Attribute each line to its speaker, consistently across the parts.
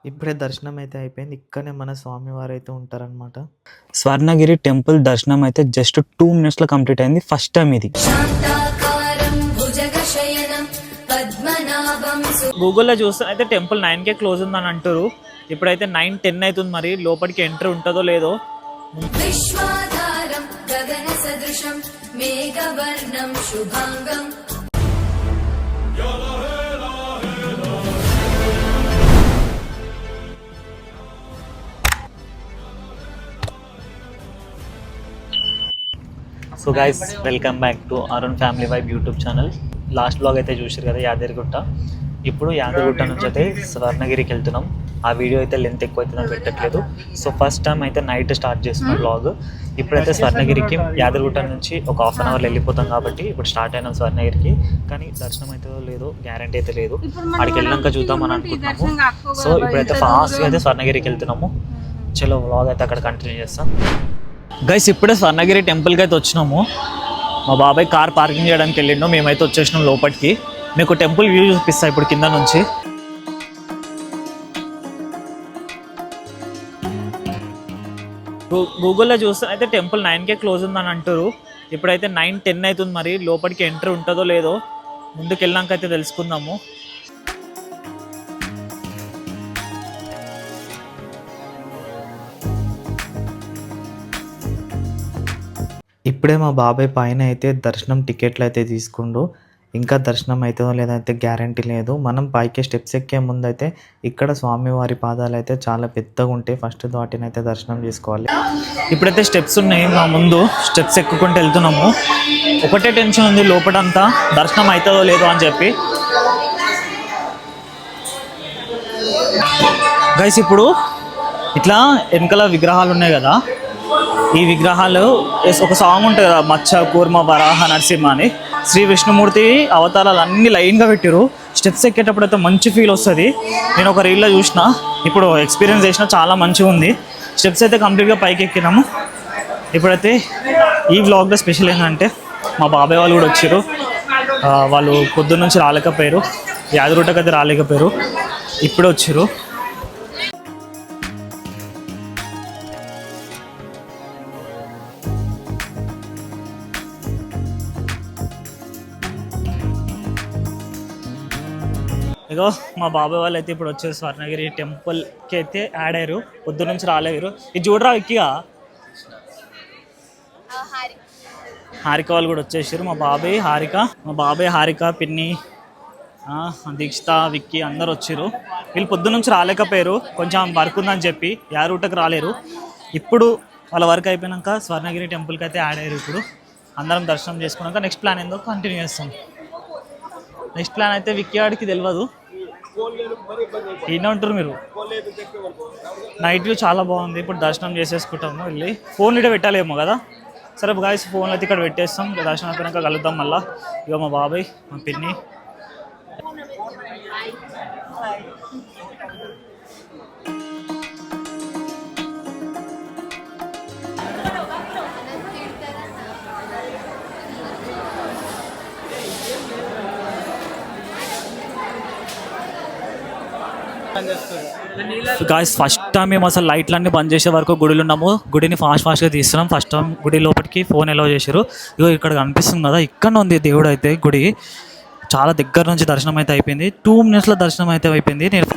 Speaker 1: ఇప్పుడే దర్శనం అయితే అయిపోయింది. ఇక్కడనే మన స్వామివారైతే ఉంటారనమాట.
Speaker 2: స్వర్ణగిరి టెంపుల్ దర్శనం అయితే జస్ట్ 2 మినిట్స్లో కంప్లీట్ అయింది. ఫస్ట్ టైం ఇది.
Speaker 3: గూగుల్లో చూస్తే అయితే టెంపుల్ 9కే క్లోజ్ ఉందని అంటారు. ఇప్పుడైతే 9:10 అవుతుంది. మరి లోపలికి ఎంట్రీ ఉంటుందో లేదో. So guys, welcome back to Arun family vibe YouTube channel. Last blog అయితే చూసారు కదా, యాదగిరిగుట్ట. ఇప్పుడు యాదగిరిగుట్ట నుంచి అయితే స్వర్ణగిరికి వెళ్తున్నాం. ఆ వీడియో అయితే లెంత్ ఎక్కువ అయితే పెట్టట్లేదు. సో ఫస్ట్ టైం అయితే నైట్ స్టార్ట్ చేస్తున్నాం బ్లాగ్. ఇప్పుడైతే స్వర్ణగిరికి యాదగిరిగుట్ట నుంచి ఒక హాఫ్ అన్ అవర్లో వెళ్ళిపోతాం కాబట్టి ఇప్పుడు స్టార్ట్ అయినాం స్వర్ణగిరికి. కానీ దర్శనం అయితే లేదో గ్యారంటీ అయితే లేదు. అక్కడికి వెళ్ళాక చూద్దామని అనుకుంటున్నాము. సో ఇప్పుడైతే ఫాస్ట్గా అయితే స్వర్ణగిరికి వెళ్తున్నాము. చలో బ్లాగ్ అయితే అక్కడ కంటిన్యూ చేస్తాం. గైస్, ఇప్పుడే స్వర్ణగిరి టెంపుల్కి అయితే వచ్చినాము. మా బాబాయ్ కార్ పార్కింగ్ చేయడానికి వెళ్ళిండు. మేమైతే వచ్చేసినాం లోపలికి. మీకు టెంపుల్ వ్యూ చూపిస్తా ఇప్పుడు కింద నుంచి. గూగుల్లో చూస్తే అయితే టెంపుల్ 9కే క్లోజ్ ఉందని అంటారు. ఇప్పుడైతే 9:10 అవుతుంది. మరి లోపలికి ఎంట్రీ ఉంటుందో లేదో ముందుకు వెళ్ళాక అయితే తెలుసుకుందాము.
Speaker 1: ఇప్పుడే మా బాబాయ్ పైన అయితే దర్శనం టికెట్లు అయితే తీసుకుండు. ఇంకా దర్శనం అవుతుందో లేదైతే గ్యారంటీ లేదు. మనం పైకి స్టెప్స్ ఎక్కే ముందు అయితే ఇక్కడ స్వామివారి పాదాలు అయితే చాలా పెద్దగా ఉంటాయి. ఫస్ట్ వాటిని అయితే దర్శనం చేసుకోవాలి.
Speaker 3: ఇప్పుడైతే స్టెప్స్ ఉన్నాయి మా ముందు. స్టెప్స్ ఎక్కుకుంటూ వెళ్తున్నాము. ఒకటే టెన్షన్ ఉంది లోపలంతా, దర్శనం అవుతుందో లేదో అని చెప్పి. గైస్, ఇప్పుడు ఇట్లా వెనకాల విగ్రహాలు ఉన్నాయి కదా, ఈ విగ్రహాలు ఒక సాంగ్ ఉంటుంది కదా, మచ్చ కూర్మ వరాహ నరసింహ అని. శ్రీ విష్ణుమూర్తి అవతారాలు అన్ని లైన్గా పెట్టారు. స్టెప్స్ ఎక్కేటప్పుడు అయితే మంచి ఫీల్ వస్తుంది. నేను ఒక రీల్లో చూసిన, ఇప్పుడు ఎక్స్పీరియన్స్ చేసిన, చాలా మంచిగా ఉంది. స్టెప్స్ అయితే కంప్లీట్గా పైకి ఎక్కినాము. ఇప్పుడైతే ఈ వ్లాగ్లో స్పెషల్ ఏంటంటే మా బాబాయ్ వాళ్ళు కూడా వచ్చారు. వాళ్ళు పొద్దున్న నుంచి రాలేకపోయారు, యాదగిరిగుట్టకి అయితే రాలేకపోయారు. ఇప్పుడే వచ్చారు. ఇగో మా బాబాయ్ వాళ్ళు అయితే ఇప్పుడు వచ్చేసి స్వర్ణగిరి టెంపుల్కి అయితే యాడ్ అయ్యారు. పొద్దు నుంచి రాలేరు. ఇది చూడరా విక్కిగా, హారిక వాళ్ళు కూడా వచ్చేసారు. మా బాబాయ్ హారిక పిన్ని, దీక్షిత, విక్కీ అందరు వచ్చారు. వీళ్ళు పొద్దు నుంచి రాలేకపోయారు, కొంచెం వర్క్ ఉందని చెప్పి యాదగిరిగుట్టకు రాలేరు. ఇప్పుడు వాళ్ళ వర్క్ అయిపోయాక స్వర్ణగిరి టెంపుల్కి అయితే యాడ్ అయ్యారు. ఇప్పుడు అందరం దర్శనం చేసుకున్నాక నెక్స్ట్ ప్లాన్ ఏందో కంటిన్యూ చేస్తాం. నెక్స్ట్ ప్లాన్ అయితే విక్కీ ఆడికి తెలియదు. ఈయన ఉంటారు మీరు. నైట్ వ్యూ చాలా బాగుంది. ఇప్పుడు దర్శనం చేసేసుకుంటాము. వెళ్ళి ఫోన్ ఇడ పెట్టాలేమో కదా. సరే గాయస్, ఫోన్లు అయితే ఇక్కడ పెట్టేస్తాం. దర్శనం అయిపోయాక కలుద్దాం మళ్ళీ. ఇక మా బాబాయ్, మా పిన్ని. గాయస్, ఫస్ట్ టైం మేము అసలు లైట్లన్నీ బంద్ చేసే వరకు గుడిలో ఉన్నాము. గుడిని ఫాస్ట్గా తీస్తున్నాం. ఫస్ట్ టైం గుడి లోపలికి ఫోన్ ఎలా చేశారు. ఇగో ఇక్కడ కనిపిస్తుంది కదా, ఇక్కడ ఉంది దేవుడు అయితే. గుడి చాలా దగ్గర నుంచి దర్శనం అయితే అయిపోయింది. 2 మినిట్స్లో దర్శనం అయితే అయిపోయింది. నేను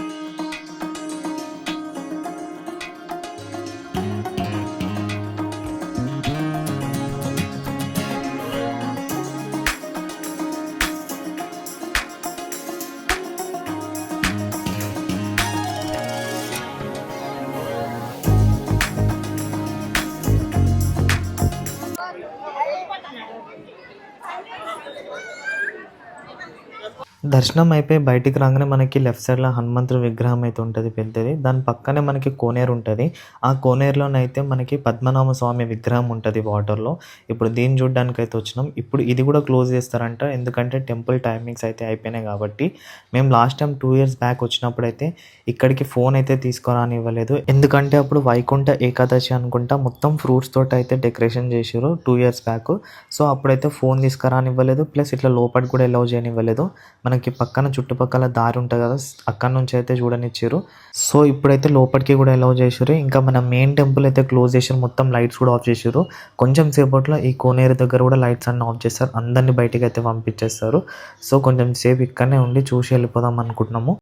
Speaker 1: దర్శనం అయిపోయి బయటికి రాగానే మనకి లెఫ్ట్ సైడ్లో హనుమంతుడి విగ్రహం అయితే ఉంటుంది పెద్దది. దాని పక్కనే మనకి కోనేరు ఉంటుంది. ఆ కోనేరులోనైతే మనకి పద్మనాభ స్వామి విగ్రహం ఉంటుంది వాటర్లో. ఇప్పుడు దీన్ని చూడడానికి అయితే వచ్చినాం. ఇప్పుడు ఇది కూడా క్లోజ్ చేస్తారంట, ఎందుకంటే టెంపుల్ టైమింగ్స్ అయితే అయిపోయినాయి కాబట్టి. మేము లాస్ట్ టైం 2 years బ్యాక్ వచ్చినప్పుడు అయితే ఇక్కడికి ఫోన్ అయితే తీసుకురానివ్వలేదు, ఎందుకంటే అప్పుడు వైకుంఠ ఏకాదశి అనుకుంటా మొత్తం ఫ్రూట్స్ తోటి అయితే డెకరేషన్ చేసారు 2 years బ్యాక్. సో అప్పుడైతే ఫోన్ తీసుకురానివ్వలేదు, ప్లస్ ఇట్లా లోపలికి కూడా అలౌ చేయనివ్వలేదు. మనకి మనకి పక్కన చుట్టుపక్కల దారి ఉంటుంది కదా, అక్కడ నుంచి అయితే చూడనిచ్చారు. సో ఇప్పుడైతే లోపలికి కూడా అలౌ చేశారు. ఇంకా మన మెయిన్ టెంపుల్ అయితే క్లోజ్ చేశారు, మొత్తం లైట్స్ కూడా ఆఫ్ చేశారు. కొంచెం సేపట్లో ఈ కోనేరు దగ్గర కూడా లైట్స్ అన్నీ ఆఫ్ చేస్తారు, అందరినీ బయటికి అయితే పంపించేస్తారు. సో కొంచెం సేపు ఇక్కడనే ఉండి చూసి వెళ్ళిపోదాం అనుకుంటున్నాము.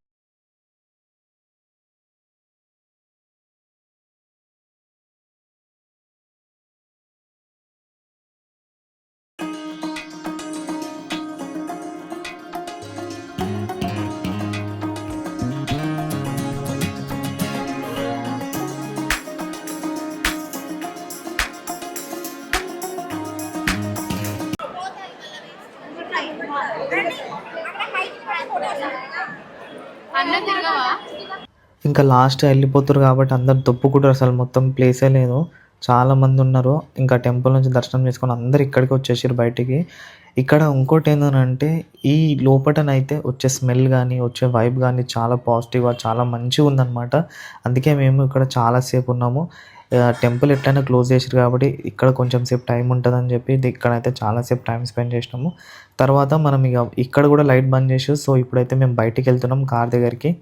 Speaker 1: ఇంకా లాస్ట్ వెళ్ళిపోతారు కాబట్టి అందరు దొప్పుకుంటారు, అసలు మొత్తం ప్లేసే లేదు, చాలా మంది ఉన్నారు. ఇంకా టెంపుల్ నుంచి దర్శనం చేసుకొని అందరు ఇక్కడికి వచ్చేసారు బయటికి. ఇక్కడ ఇంకోటి ఏంటంటే ఈ లోపటనైతే వచ్చే స్మెల్ కానీ వచ్చే వైబ్ కానీ చాలా పాజిటివ్గా చాలా మంచిగా ఉందన్నమాట. అందుకే మేము ఇక్కడ చాలాసేపు ఉన్నాము. టెంపుల్ ఎట్లయినా క్లోజ్ చేసారు కాబట్టి ఇక్కడ కొంచెం సేపు టైం ఉంటుందని చెప్పి ఇక్కడైతే చాలాసేపు టైం స్పెండ్ చేసినాము. తర్వాత మనం ఇక ఇక్కడ కూడా లైట్ బంద్ చేసారు. సో ఇప్పుడైతే మేము బయటికి వెళ్తున్నాం కార్ దగ్గరికి.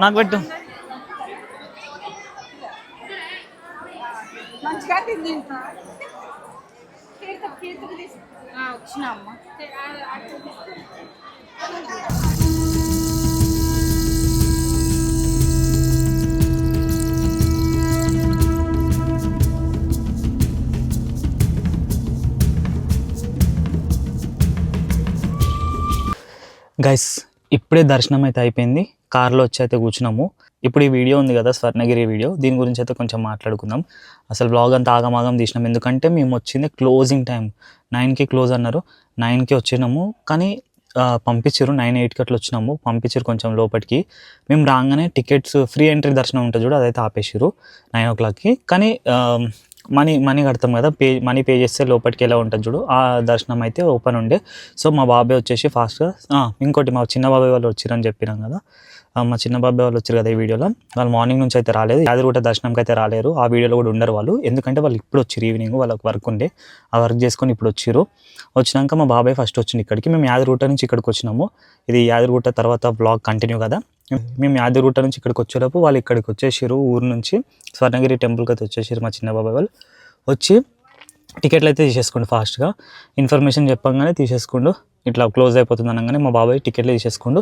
Speaker 3: నాకు పెట్టు.
Speaker 2: గైస్ ఇప్పుడే దర్శనం అయితే అయిపోయింది, కార్లో వచ్చి అయితే కూర్చున్నాము. ఇప్పుడు ఈ వీడియో ఉంది కదా స్వర్ణగిరి వీడియో, దీని గురించి అయితే కొంచెం మాట్లాడుకుందాం. అసలు బ్లాగ్ అంతా ఆగమాగం తీసినాం, ఎందుకంటే మేము వచ్చింది క్లోజింగ్ టైం 9కి క్లోజ్ అన్నారు. 9కి వచ్చినాము కానీ పంపించారు 9-8కి అట్లా వచ్చినాము, పంపించారు కొంచెం లోపలికి. మేము రాగానే టికెట్స్ ఫ్రీ ఎంట్రీ దర్శనం ఉంటుంది చూడు, అదైతే ఆపేసారు 9 o'clockకి. కానీ మనీ కడతాం కదా, మనీ పే చేస్తే లోపలికి ఎలా ఉంటుంది చూడు, ఆ దర్శనం అయితే ఓపెన్ ఉండే. సో మా బాబాయ్ వచ్చేసి ఫాస్ట్గా ఇంకోటి మా చిన్న బాబాయ్ వాళ్ళు వచ్చిరని చెప్పినాం కదా, మా చిన్న బాబాయ్ వాళ్ళు వచ్చారు కదా ఈ వీడియోలో, వాళ్ళు మార్నింగ్ నుంచి అయితే రాలేదు, యాదగిరిగుట్ట దర్శనంకి అయితే రాలేరు. ఆ వీడియోలో కూడా ఉండరు వాళ్ళు, ఎందుకంటే వాళ్ళు ఇప్పుడు వచ్చారు ఈవినింగ్, వాళ్ళకి వర్క్ ఉండే, ఆ వర్క్ చేసుకొని ఇప్పుడు వచ్చారు. వచ్చినాక మా బాబాయ్ ఫస్ట్ వచ్చింది ఇక్కడికి. మేము యాదగిరిగుట్ట నుంచి ఇక్కడికి వచ్చినాము. ఇది యాదగిరిగుట్ట తర్వాత బ్లాగ్ కంటిన్యూ కదా. మేము యాదగిరిగుట్ట నుంచి ఇక్కడికి వచ్చేటప్పుడు వాళ్ళు ఇక్కడికి వచ్చేసారు, ఊరు నుంచి స్వర్ణగిరి టెంపుల్కి అయితే వచ్చేసారు మా చిన్న బాబాయ్ వాళ్ళు. వచ్చి టికెట్లు అయితే తీసేసుకోండి ఫాస్ట్గా, ఇన్ఫర్మేషన్ చెప్పంగానే తీసేసుకోండు, ఇట్లా క్లోజ్ అయిపోతుంది అనగానే మా బాబాయ్ టికెట్లు తీసేసుకోండు.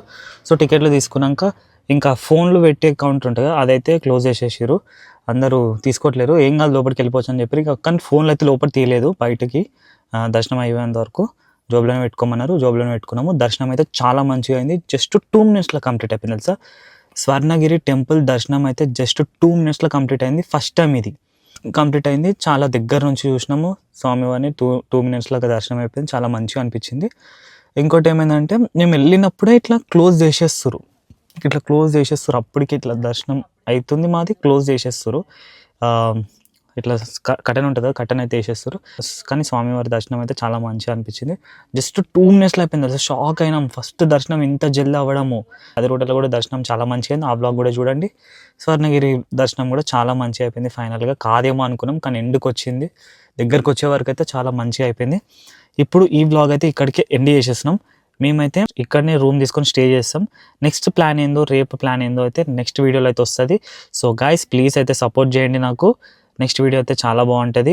Speaker 2: సో టికెట్లు తీసుకున్నాక ఇంకా ఫోన్లు పెట్టే కౌంటర్ ఉంటుంది కదా, అదైతే క్లోజ్ చేసేసారు, అందరూ తీసుకోవట్లేరు. ఏం కాదు లోపలికి వెళ్ళిపోవచ్చు అని చెప్పి, కానీ ఫోన్లు అయితే లోపల తీయలేదు బయటకి. దర్శనం అయ్యేంత వరకు జోబులోనే పెట్టుకోమన్నారు, జోబులోనే పెట్టుకున్నాము. దర్శనం అయితే చాలా మంచిగా అయింది, జస్ట్ 2 minutesలో కంప్లీట్ అయిపోయింది తెలుసా. స్వర్ణగిరి టెంపుల్ దర్శనం అయితే జస్ట్ 2 minutesలో కంప్లీట్ అయింది, ఫస్ట్ టైం ఇది కంప్లీట్ అయింది. చాలా దగ్గర నుంచి చూసినాము స్వామివారిని, 2 minutesలో దర్శనం అయిపోయింది, చాలా మంచిగా అనిపించింది. ఇంకోటి ఏమైందంటే మేము వెళ్ళినప్పుడే ఇట్లా క్లోజ్ చేసేస్తారు, అప్పటికి ఇట్లా దర్శనం అవుతుంది మాది, క్లోజ్ చేసేస్తారు. ఇట్లా కటన్ ఉంటుంది కదా, కటన్ అయితే వేసేస్తారు. కానీ స్వామివారి దర్శనం అయితే చాలా మంచిగా అనిపించింది, జస్ట్ 2 minutesలో అయిపోయింది. అసలు షాక్ అయినాం, ఫస్ట్ దర్శనం ఇంత జల్ది అవ్వడము. అది రోడ్లో కూడా దర్శనం చాలా మంచిగా అయింది, ఆ బ్లాగ్ కూడా చూడండి. స్వర్ణగిరి దర్శనం కూడా చాలా మంచిగా అయిపోయింది. ఫైనల్గా కాదేమో అనుకున్నాం, కానీ ఎండుకు వచ్చింది, దగ్గరకు వచ్చే వరకు అయితే చాలా మంచిగా అయిపోయింది. ఇప్పుడు ఈ బ్లాగ్ అయితే ఇక్కడికి ఎండ్ చేసేస్తున్నాం. మేమైతే ఇక్కడనే రూమ్ తీసుకొని స్టే చేస్తాం. నెక్స్ట్ ప్లాన్ ఏందో, రేపు ప్లాన్ ఏందో అయితే నెక్స్ట్ వీడియోలో అయితే వస్తుంది. సో గైస్ ప్లీజ్ అయితే సపోర్ట్ చేయండి నాకు, నెక్స్ట్ వీడియో అయితే చాలా బాగుంటుంది.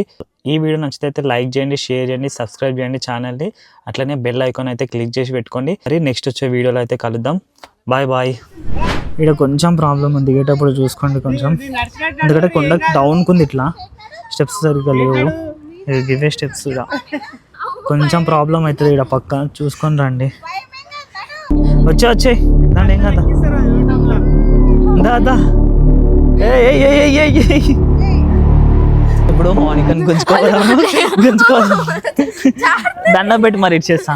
Speaker 2: ఈ వీడియో నచ్చితే అయితే లైక్ చేయండి, షేర్ చేయండి, సబ్స్క్రైబ్ చేయండి ఛానల్ని, అట్లనే బెల్ ఐకాన్ అయితే క్లిక్ చేసి పెట్టుకోండి. మరి నెక్స్ట్ వచ్చే వీడియోలో అయితే కలుద్దాం. Bye bye. ఇక్కడ కొంచెం ప్రాబ్లం ఉంది, దిగేటప్పుడు చూసుకోండి కొంచెం, ఎందుకంటే కొండ డౌన్కి ఉంది, ఇట్లా స్టెప్స్ సరిగ్గా లేవు, గివే స్టెప్స్ కొంచెం ప్రాబ్లం అవుతుంది. ఇక్కడ పక్క చూసుకొని రండి. వచ్చే దాంట్లో ఏం కదా దాదా. ఇప్పుడు మౌనికని గుంజుకోవాలి దండం పెట్టి మరి ఇచ్చేస్తా,